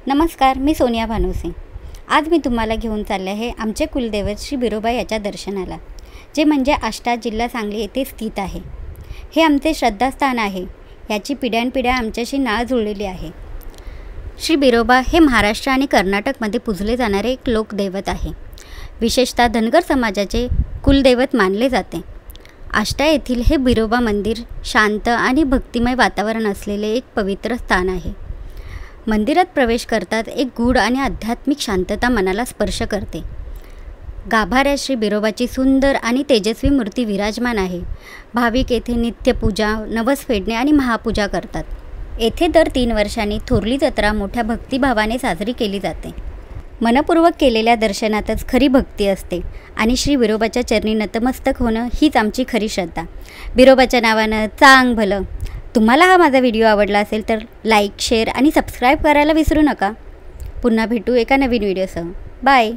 नमस्कार, मी सोनिया भानुसे। आज मी तुम्हाला घेऊन चालले आहे आमचे कुलदैवत श्री बिरोबा याच्या दर्शनाला, जे म्हणजे आष्टा, जिल्हा सांगली येथे स्थित आहे। हे आमचे श्रद्धास्थान आहे। याची पिढ्यानपिढ्या आमच्याशी नाळ जुळलेली आहे। श्री बिरोबा हे महाराष्ट्र आणि कर्नाटकमध्ये पूजले जाणारे एक लोकदैवत आहे। विशेषतः धनगर समाजाचे कुलदैवत मानले जाते। आष्टा येथील हे बिरोबा मंदिर शांत आणि भक्तिमय वातावरण असलेले एक पवित्र स्थान आहे। मंदिरात प्रवेश करतात एक गूढ आणि आध्यात्मिक शांतता मनाला स्पर्श करते। गाभाऱ्यात श्री बिरोबाची सुंदर आणि तेजस्वी मूर्ती विराजमान आहे। भाविक येथे नित्यपूजा, नवस फेडणे आणि महापूजा करतात। येथे दर 3 वर्षांनी थोरली जत्रा मोठ्या भक्तिभावाने साजरी केली जाते। मनपूर्वक केलेल्या दर्शनातच खरी भक्ती असते आणि श्री बिरोबाच्या चरणी नतमस्तक होणं हीच आमची खरी श्रद्धा। बिरोबाच्या नावानं चांग भलं। तुम्हाला हा माझा व्हिडिओ आवडला असेल तर लाईक, शेअर आणि सबस्क्राईब करायला विसरू नका। पुन्हा भेटू एका नवीन व्हिडिओसह। बाय।